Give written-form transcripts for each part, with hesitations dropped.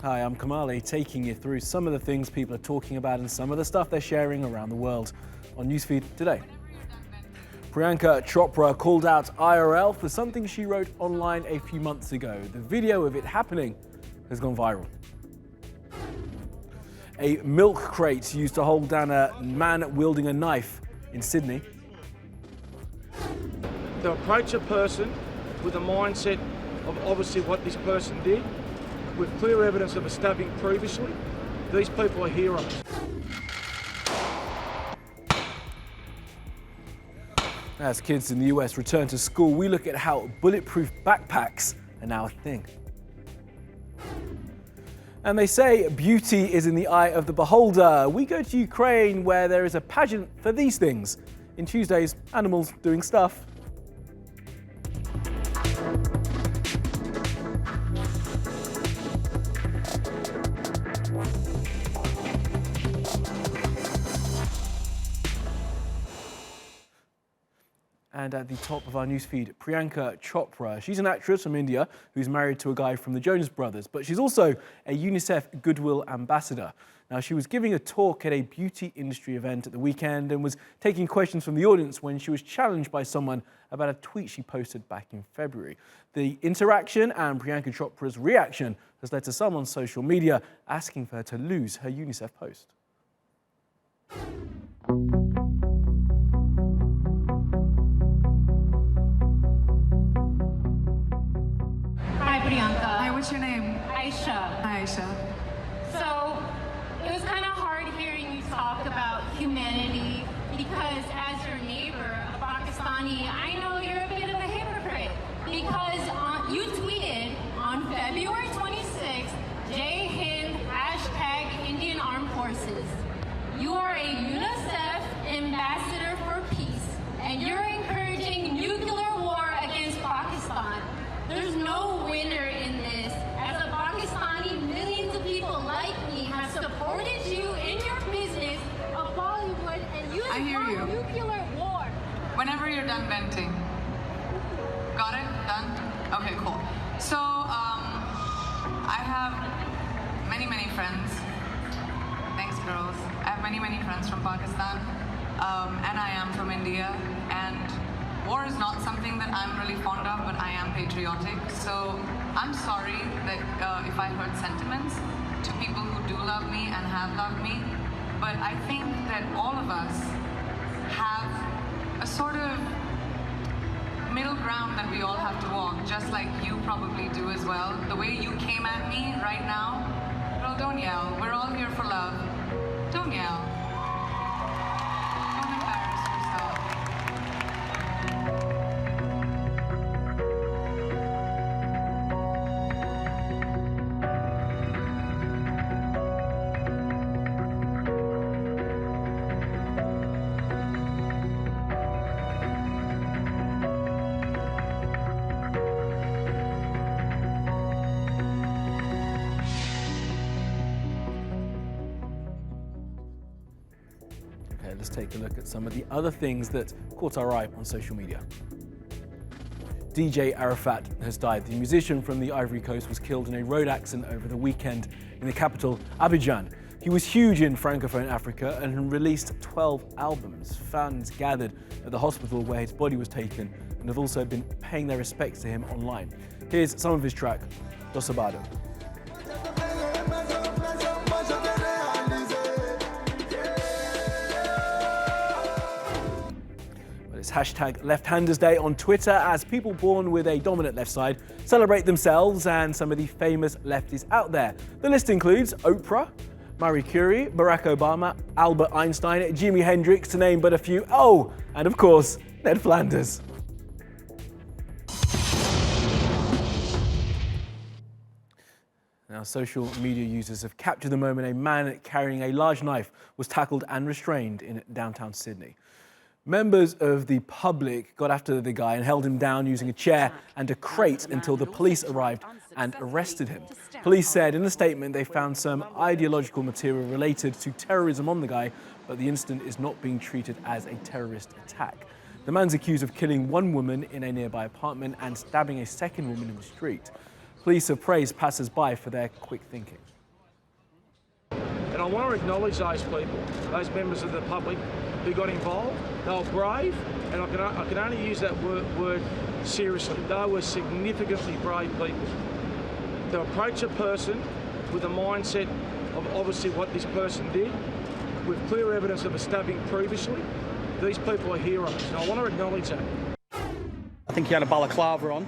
Hi, I'm Kamali, taking you through some of the things people are talking about and some of the stuff they're sharing around the world on Newsfeed today. Priyanka Chopra called out IRL for something she wrote online a few months ago. The video of it happening has gone viral. A milk crate used to hold down a man wielding a knife in Sydney. To approach a person with a mindset of obviously what this person did, with clear evidence of a stabbing previously, these people are heroes. As kids in the US return to school, we look at how bulletproof backpacks are now a thing. And they say beauty is in the eye of the beholder. We go to Ukraine, where there is a pageant for these things. In Tuesday's Animals Doing Stuff. And at the top of our newsfeed, Priyanka Chopra. She's an actress from India who's married to a guy from the Jonas Brothers, but she's also a UNICEF Goodwill Ambassador. Now, she was giving a talk at a beauty industry event at the weekend and was taking questions from the audience when she was challenged by someone about a tweet she posted back in February. The interaction and Priyanka Chopra's reaction has led to some on social media asking for her to lose her UNICEF post. Priyanka. Hi, what's your name? Aisha. Hi, Aisha. So, it was kind of hard hearing you talk about humanity because as your neighbor, a Pakistani, I know you're a bit of a hypocrite because you tweeted on February 26th, Jai Hind, # Indian Armed Forces. You are a UNICEF ambassador for peace and you're encouraging nuclear war against Pakistan. There's no winner in this. As a Pakistani, millions of people like me have supported you in your business of Bollywood and you want nuclear war. Whenever you're done venting. Got it? Done? Okay, cool. So, I have many friends. Thanks, girls. I have many friends from Pakistan, and I am from India, and war is not something that I'm really fond of, but I am patriotic. So I'm sorry that if I hurt sentiments to people who do love me and have loved me, but I think that all of us have a sort of middle ground that we all have to walk, just like you probably do as well. The way you came at me right now, girl, don't yell. We're all here for love. Don't yell. Don't embarrass yourself. Okay, let's take a look at some of the other things that caught our eye on social media. DJ Arafat has died. The musician from the Ivory Coast was killed in a road accident over the weekend in the capital, Abidjan. He was huge in Francophone Africa and released 12 albums. Fans gathered at the hospital where his body was taken and have also been paying their respects to him online. Here's some of his track, Dosabado. It's hashtag Left-Handers Day on Twitter as people born with a dominant left side celebrate themselves and some of the famous lefties out there. The list includes Oprah, Marie Curie, Barack Obama, Albert Einstein, Jimi Hendrix, to name but a few. Oh, and of course, Ned Flanders. Now, social media users have captured the moment a man carrying a large knife was tackled and restrained in downtown Sydney. Members of the public got after the guy and held him down using a chair and a crate until the police arrived and arrested him. Police said in a statement they found some ideological material related to terrorism on the guy, but the incident is not being treated as a terrorist attack. The man's accused of killing one woman in a nearby apartment and stabbing a second woman in the street. Police have praised passers-by for their quick thinking. And I want to acknowledge those people, those members of the public who got involved. They were brave, and I can only use that word seriously. They were significantly brave people. To approach a person with a mindset of obviously what this person did, with clear evidence of a stabbing previously, these people are heroes, and I want to acknowledge that. I think he had a balaclava on,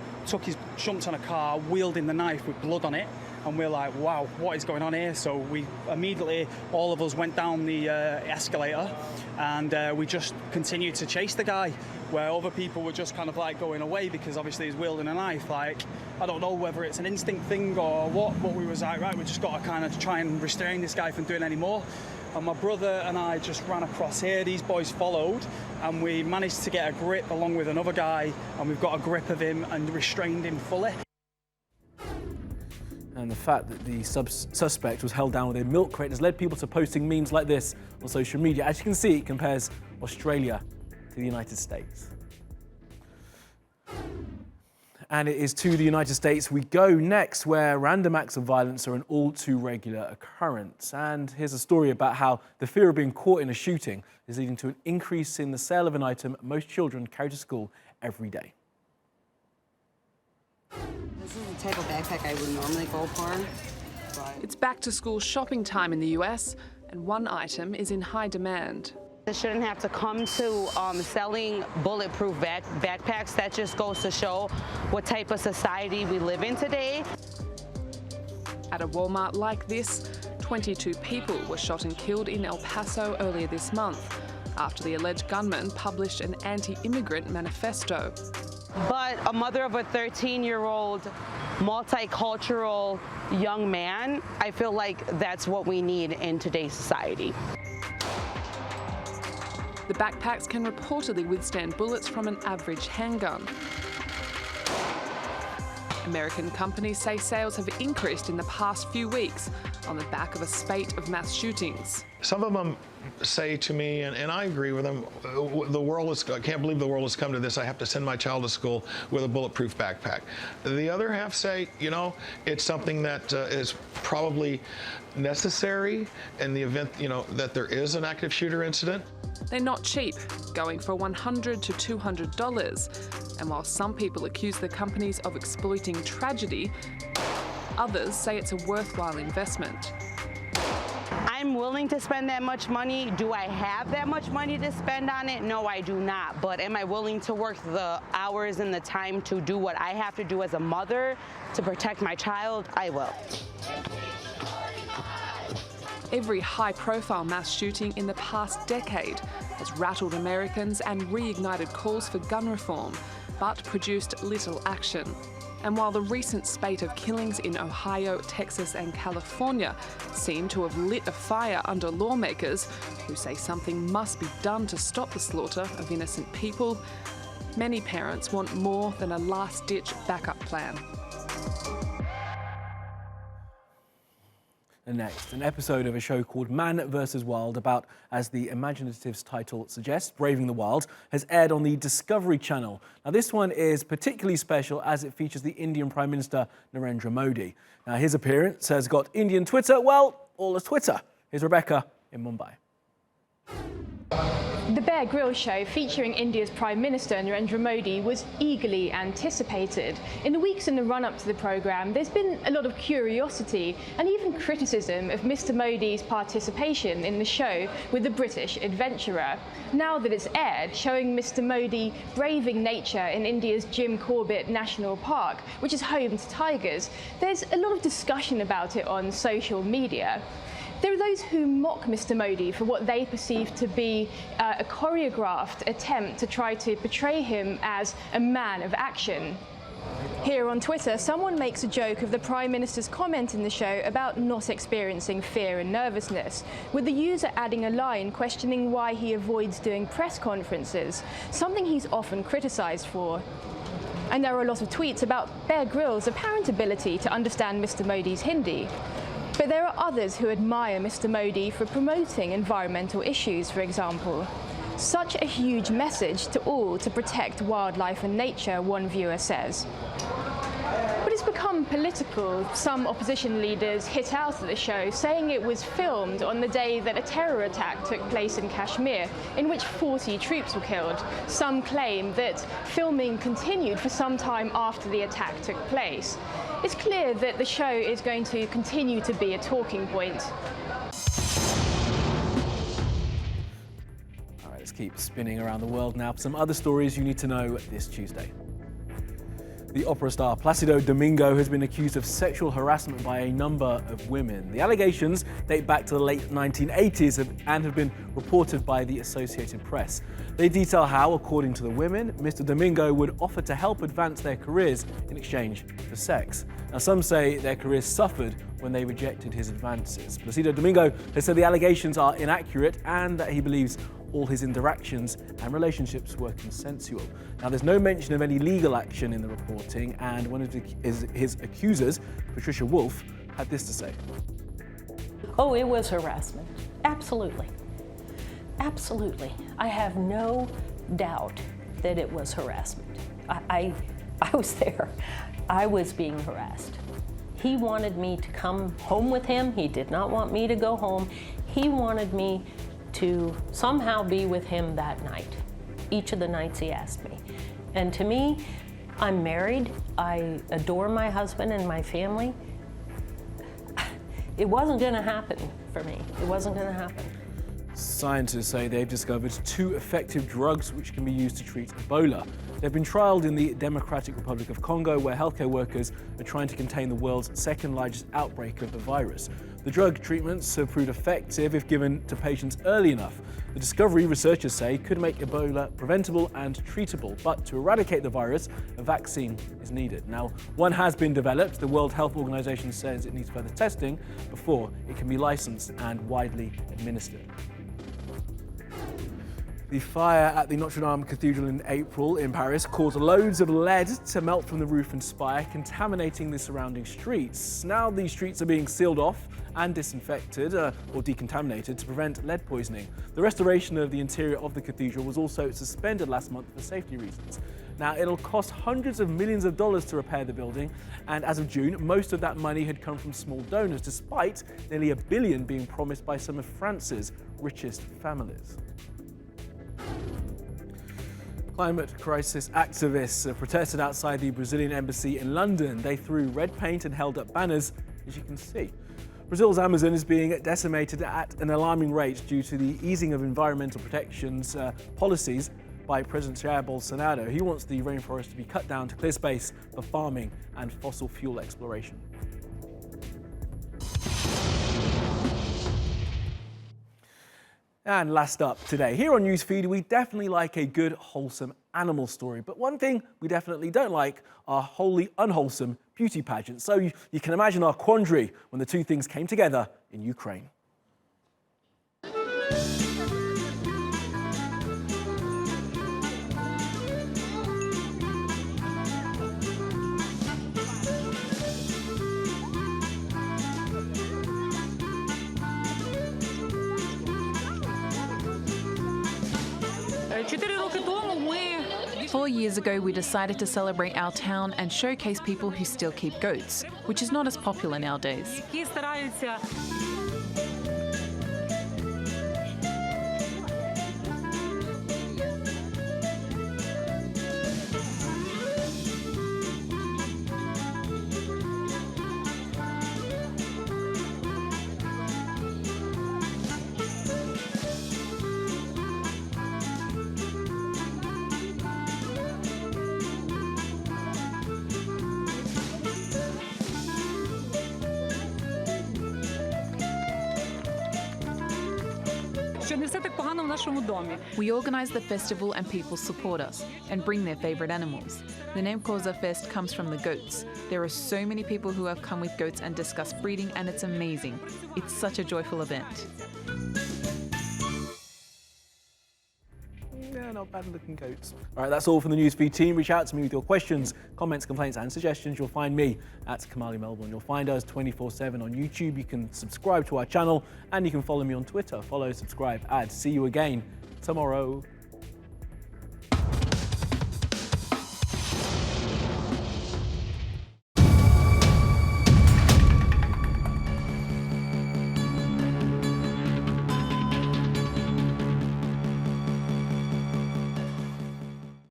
jumped on a car, wielding the knife with blood on it, and we're like, wow, what is going on here? So we immediately, all of us went down the escalator, and we just continued to chase the guy, where other people were just kind of like going away because obviously he's wielding a knife. Like, I don't know whether it's an instinct thing or what, but we was like, right, we just got to kind of try and restrain this guy from doing any more. And my brother and I just ran across here. These boys followed, and we managed to get a grip along with another guy, and we've got a grip of him and restrained him fully. And the fact that the suspect was held down with a milk crate has led people to posting memes like this on social media. As you can see, it compares Australia to the United States. And it is to the United States we go next, where random acts of violence are an all too regular occurrence. And here's a story about how the fear of being caught in a shooting is leading to an increase in the sale of an item most children carry to school every day. This is the type of backpack I would normally go for. It's back to school shopping time in the US, and one item is in high demand. It shouldn't have to come to selling bulletproof backpacks. That just goes to show what type of society we live in today. At a Walmart like this, 22 people were shot and killed in El Paso earlier this month after the alleged gunman published an anti-immigrant manifesto. But a mother of a 13-year-old multicultural young man, I feel like that's what we need in today's society. The backpacks can reportedly withstand bullets from an average handgun. American companies say sales have increased in the past few weeks on the back of a spate of mass shootings. Some of them say to me, and I agree with them, I can't believe the world has come to this. I have to send my child to school with a bulletproof backpack. The other half say, you know, it's something that is probably necessary in the event, you know, that there is an active shooter incident. They're not cheap, going for $100 to $200. And while some people accuse the companies of exploiting tragedy, others say it's a worthwhile investment. I'm willing to spend that much money. Do I have that much money to spend on it? No, I do not. But am I willing to work the hours and the time to do what I have to do as a mother to protect my child? I will. Every high-profile mass shooting in the past decade has rattled Americans and reignited calls for gun reform, but produced little action. And while the recent spate of killings in Ohio, Texas and California seem to have lit a fire under lawmakers who say something must be done to stop the slaughter of innocent people, many parents want more than a last-ditch backup plan. And next, an episode of a show called Man vs. Wild about, as the imaginative's title suggests, Braving the Wild, has aired on the Discovery Channel. Now, this one is particularly special as it features the Indian Prime Minister Narendra Modi. Now, his appearance has got Indian Twitter, well, all of Twitter. Here's Rebecca in Mumbai. The Bear Grylls show featuring India's Prime Minister Narendra Modi was eagerly anticipated. In the weeks in the run-up to the programme, there's been a lot of curiosity and even criticism of Mr Modi's participation in the show with the British adventurer. Now that it's aired, showing Mr Modi braving nature in India's Jim Corbett National Park, which is home to tigers, there's a lot of discussion about it on social media. There are those who mock Mr Modi for what they perceive to be a choreographed attempt to try to portray him as a man of action. Here on Twitter, someone makes a joke of the Prime Minister's comment in the show about not experiencing fear and nervousness, with the user adding a line questioning why he avoids doing press conferences, something he's often criticised for. And there are a lot of tweets about Bear Grylls' apparent ability to understand Mr Modi's Hindi. But there are others who admire Mr Modi for promoting environmental issues, for example. Such a huge message to all to protect wildlife and nature, one viewer says. But it's become political. Some opposition leaders hit out at the show, saying it was filmed on the day that a terror attack took place in Kashmir, in which 40 troops were killed. Some claim that filming continued for some time after the attack took place. It's clear that the show is going to continue to be a talking point. All right, let's keep spinning around the world now for some other stories you need to know this Tuesday. The opera star Placido Domingo has been accused of sexual harassment by a number of women. The allegations date back to the late 1980s and have been reported by the Associated Press. They detail how, according to the women, Mr. Domingo would offer to help advance their careers in exchange for sex. Now, some say their careers suffered when they rejected his advances. Placido Domingo has said the allegations are inaccurate and that he believes all his interactions and relationships were consensual. Now, there's no mention of any legal action in the reporting, and one of his accusers, Patricia Wolf, had this to say. Oh, it was harassment. Absolutely. Absolutely. I have no doubt that it was harassment. I was there. I was being harassed. He wanted me to come home with him. He did not want me to go home. He wanted me to somehow be with him that night, each of the nights he asked me. And to me, I'm married. I adore my husband and my family. It wasn't going to happen for me. It wasn't going to happen. Scientists say they've discovered 2 effective drugs which can be used to treat Ebola. They've been trialled in the Democratic Republic of Congo, where healthcare workers are trying to contain the world's second largest outbreak of the virus. The drug treatments have proved effective if given to patients early enough. The discovery, researchers say, could make Ebola preventable and treatable, but to eradicate the virus, a vaccine is needed. Now, one has been developed. The World Health Organization says it needs further testing before it can be licensed and widely administered. The fire at the Notre Dame Cathedral in April in Paris caused loads of lead to melt from the roof and spire, contaminating the surrounding streets. Now these streets are being sealed off and disinfected or decontaminated to prevent lead poisoning. The restoration of the interior of the cathedral was also suspended last month for safety reasons. Now, it'll cost hundreds of millions of dollars to repair the building, and as of June, most of that money had come from small donors, despite nearly $1 billion being promised by some of France's richest families. Climate crisis activists have protested outside the Brazilian embassy in London. They threw red paint and held up banners, as you can see. Brazil's Amazon is being decimated at an alarming rate due to the easing of environmental protections policies by President Jair Bolsonaro. He wants the rainforest to be cut down to clear space for farming and fossil fuel exploration. And last up today, here on Newsfeed, we definitely like a good, wholesome animal story. But one thing we definitely don't like are wholly unwholesome beauty pageants. So you can imagine our quandary when the two things came together in Ukraine. Four years ago, we decided to celebrate our town and showcase people who still keep goats, which is not as popular nowadays. We organize the festival and people support us and bring their favorite animals. The name Koza Fest comes from the goats. There are so many people who have come with goats and discussed breeding, and it's amazing. It's such a joyful event. Yeah, not bad looking goats. All right, that's all from the Newsfeed team. Reach out to me with your questions, comments, complaints and suggestions. You'll find me at Kamali Melbourne. You'll find us 24/7 on YouTube. You can subscribe to our channel and you can follow me on Twitter. Follow, subscribe, add. See you again tomorrow.